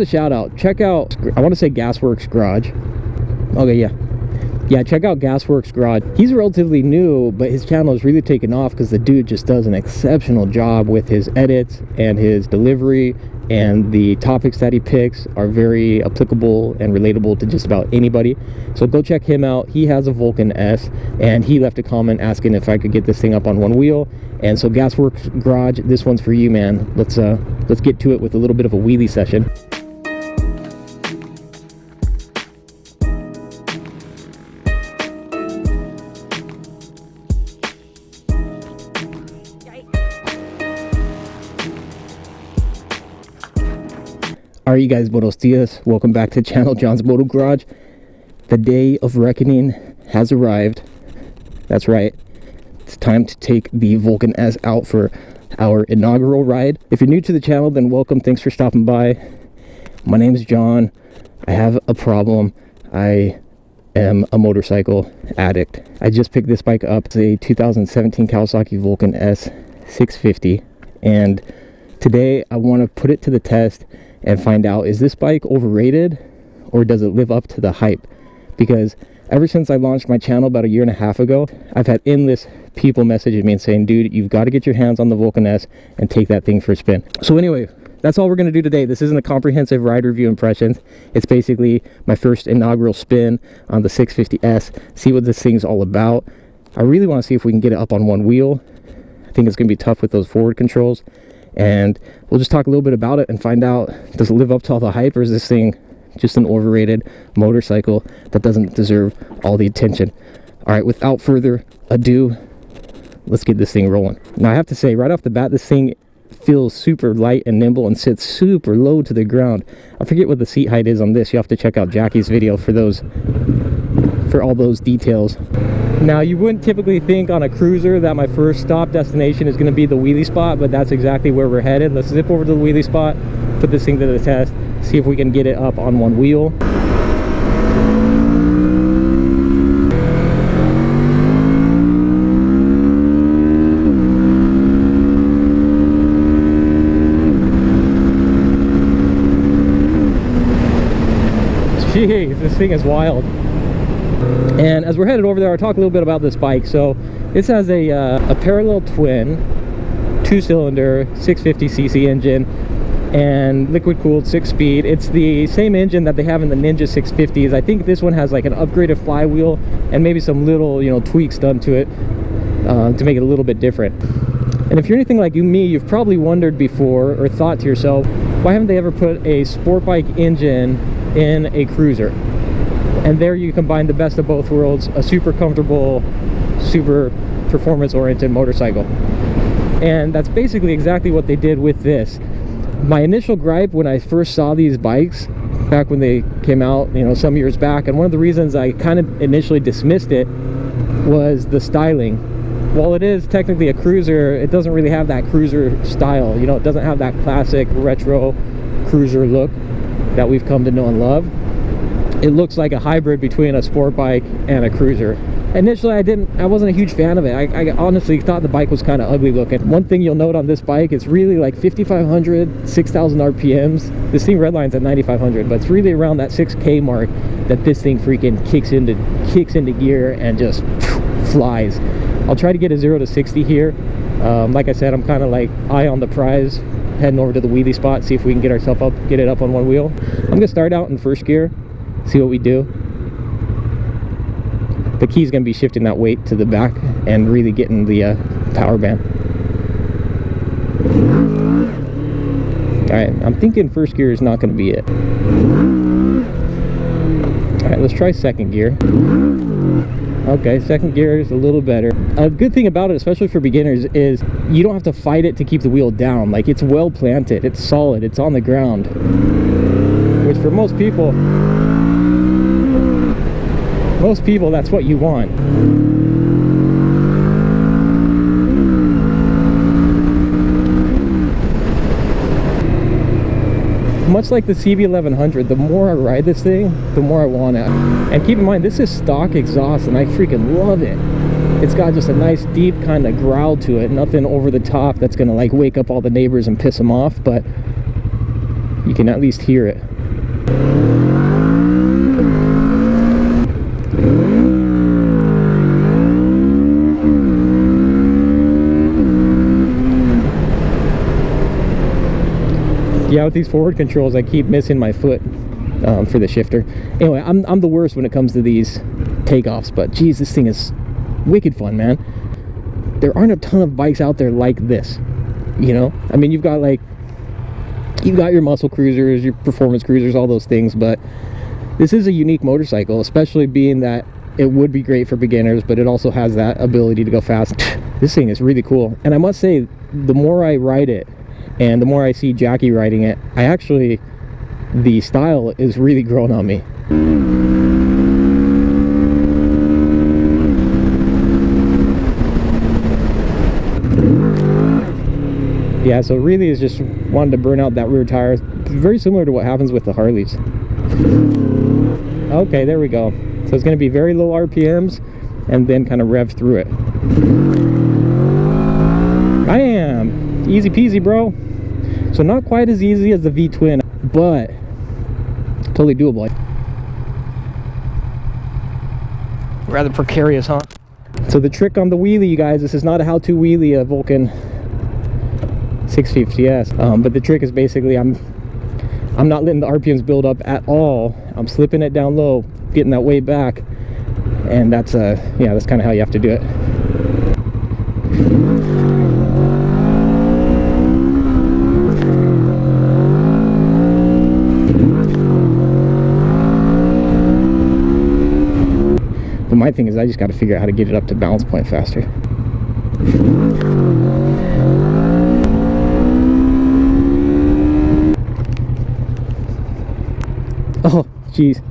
a shout out. Check out, I want to say Gasworks Garage. Okay, yeah, check out Gasworks Garage. He's relatively new, but his channel is really taken off because the dude just does an exceptional job with his edits and his delivery, and the topics that he picks are very applicable and relatable to just about anybody. So go check him out. He has a Vulcan S, and he left a comment asking if I could get this thing up on one wheel. And so Gasworks Garage, this one's for you, man. Let's get to it with a little bit of a wheelie session. Alright, you guys, buenos dias. Welcome back to the channel, John's Moto Garage. The day of reckoning has arrived. That's right. It's time to take the Vulcan S out for our inaugural ride. If you're new to the channel, then welcome. Thanks for stopping by. My name is John. I have a problem. I am a motorcycle addict. I just picked this bike up. It's a 2017 Kawasaki Vulcan S 650. And today I want to put it to the test and find out, is this bike overrated or does it live up to the hype? Because ever since I launched my channel about 1.5 years ago, I've had endless people messaging me and saying, dude, you've got to get your hands on the Vulcan S and take that thing for a spin. So anyway, that's all we're going to do today. This isn't a comprehensive ride review impressions. It's basically my first inaugural spin on the 650S, see what this thing's all about. I really want to see if we can get it up on one wheel. I think it's going to be tough with those forward controls. And we'll just talk a little bit about it and find out, does it live up to all the hype, or is this thing just an overrated motorcycle that doesn't deserve all the attention? All right, without further ado, let's get this thing rolling. Now I have to say right off the bat, this thing feels super light and nimble and sits super low to the ground. I forget what the seat height is on this. You have to check out Jackie's video for all those details. Now, you wouldn't typically think on a cruiser that my first stop destination is going to be the wheelie spot, but that's exactly where we're headed. Let's zip over to the wheelie spot, put this thing to the test, see if we can get it up on one wheel. Jeez, this thing is wild. And as we're headed over there, I'll talk a little bit about this bike. So this has a parallel twin 2-cylinder 650cc engine and liquid cooled 6-speed. It's the same engine that they have in the Ninja 650s. I think this one has like an upgraded flywheel and maybe some little, you know, tweaks done to it to make it a little bit different. And if you're anything like me, you've probably wondered before or thought to yourself, why haven't they ever put a sport bike engine in a cruiser? And there you combine the best of both worlds, a super comfortable, super performance-oriented motorcycle. And that's basically exactly what they did with this. My initial gripe when I first saw these bikes, back when they came out, you know, some years back, and one of the reasons I kind of initially dismissed it was the styling. While it is technically a cruiser, it doesn't really have that cruiser style. You know, it doesn't have that classic retro cruiser look that we've come to know and love. It looks like a hybrid between a sport bike and a cruiser. Initially, I wasn't a huge fan of it. I honestly thought the bike was kind of ugly looking. One thing you'll note on this bike, it's really like 5,500, 6,000 RPMs. This thing redlines at 9,500, but it's really around that 6K mark that this thing freaking kicks into gear and just flies. I'll try to get a 0 to 60 here. Like I said, I'm kind of like eye on the prize, heading over to the wheelie spot, see if we can get it up on one wheel. I'm gonna start out in first gear, see what we do. The key's gonna be shifting that weight to the back and really getting the power band. All right, I'm thinking first gear is not gonna be it. All right, let's try second gear. Okay, second gear is a little better. A good thing about it, especially for beginners, is you don't have to fight it to keep the wheel down. Like, it's well planted, it's solid, it's on the ground. Which for most people, that's what you want. Much like the CB1100, the more I ride this thing, the more I want it. And keep in mind, this is stock exhaust, and I freaking love it. It's got just a nice deep kind of growl to it, nothing over the top that's gonna like wake up all the neighbors and piss them off, but you can at least hear it. Yeah, with these forward controls, I keep missing my foot for the shifter. Anyway, I'm the worst when it comes to these takeoffs, but geez, this thing is wicked fun, man. There aren't a ton of bikes out there like this, you know? I mean, you've got your muscle cruisers, your performance cruisers, all those things, but this is a unique motorcycle, especially being that it would be great for beginners, but it also has that ability to go fast. This thing is really cool, and I must say, the more I ride it, and the more I see Jackie riding it, the style is really growing on me. Yeah, so it really is just wanting to burn out that rear tire. Very similar to what happens with the Harleys. Okay, there we go. So it's going to be very low RPMs and then kind of rev through it. Bam! Easy peasy, bro. So not quite as easy as the V-twin, but totally doable. Rather precarious, huh? So the trick on the wheelie, you guys, this is not a how-to wheelie, a Vulcan 650S, but the trick is basically I'm not letting the RPMs build up at all. I'm slipping it down low, getting that weight back, and that's yeah, that's kind of how you have to do it. But my thing is, I just got to figure out how to get it up to balance point faster. Oh, jeez.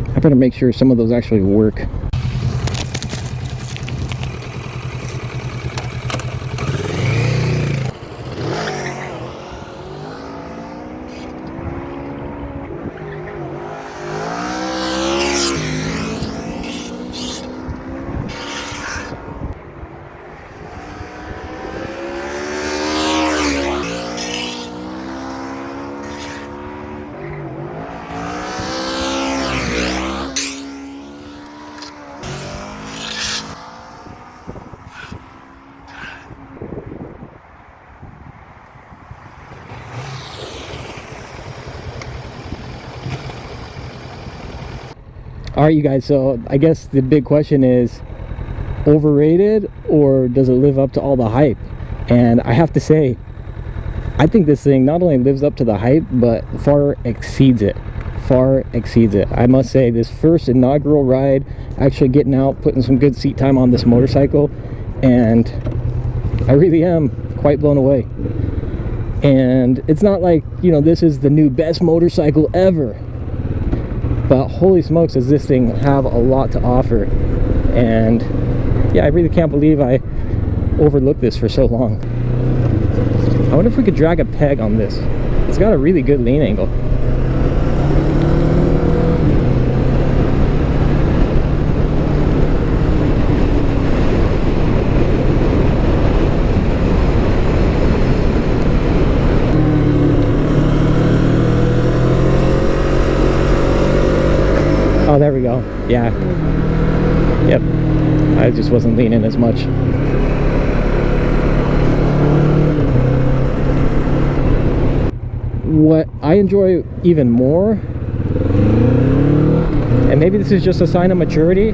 I better make sure some of those actually work. All right, you guys, so I guess the big question is, overrated, or does it live up to all the hype? And I have to say, I think this thing not only lives up to the hype, but far exceeds it. I must say, this first inaugural ride, actually getting out, putting some good seat time on this motorcycle, and I really am quite blown away. And it's not like, you know, this is the new best motorcycle ever, but holy smokes, does this thing have a lot to offer. And yeah, I really can't believe I overlooked this for so long. I wonder if we could drag a peg on this. It's got a really good lean angle. Oh, there we go. Yeah. Yep. I just wasn't leaning as much. What I enjoy even more, and maybe this is just a sign of maturity,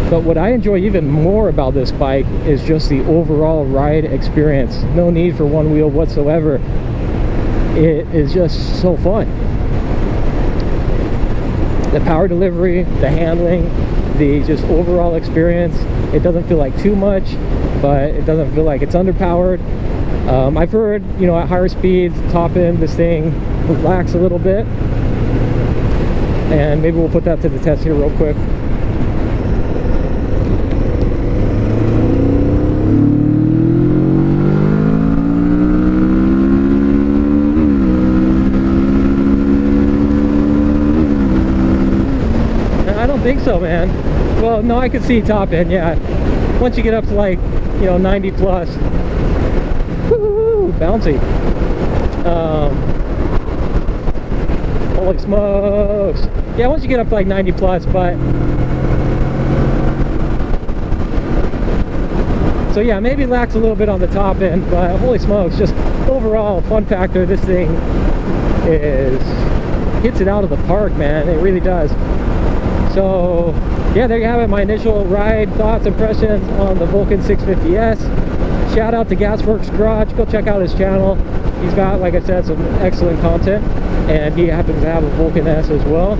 but what I enjoy even more about this bike is just the overall ride experience. No need for one wheel whatsoever. It is just so fun. The power delivery, the handling, the just overall experience. It doesn't feel like too much, but it doesn't feel like it's underpowered. I've heard, you know, at higher speeds, top end, this thing relax a little bit, and maybe we'll put that to the test here real quick. don't think so, man. Well, no, I could see top end, yeah. Once you get up to like, you know, 90 plus. Woo, bouncy. Holy smokes. Yeah, once you get up to like 90 plus, but so yeah, maybe lacks a little bit on the top end, but holy smokes, just overall fun factor, this thing hits it out of the park, man. It really does. So yeah, there you have it, my initial ride, thoughts, impressions on the Vulcan 650S. Shout out to Gasworks Garage, go check out his channel. He's got, like I said, some excellent content, and he happens to have a Vulcan S as well.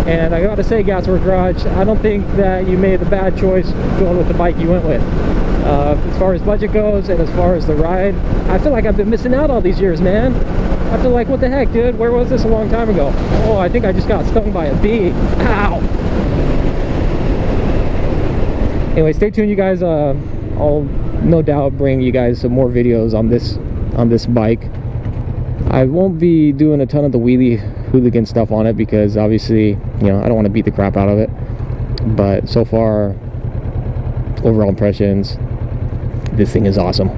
And I gotta say, Gasworks Garage, I don't think that you made a bad choice going with the bike you went with. As far as budget goes and as far as the ride, I feel like I've been missing out all these years, man. I feel like, what the heck, dude? Where was this a long time ago? Oh, I think I just got stung by a bee. Ow! Anyway, stay tuned, you guys. I'll no doubt bring you guys some more videos on this bike. I won't be doing a ton of the wheelie hooligan stuff on it because obviously, you know, I don't want to beat the crap out of it. But so far, overall impressions, this thing is awesome.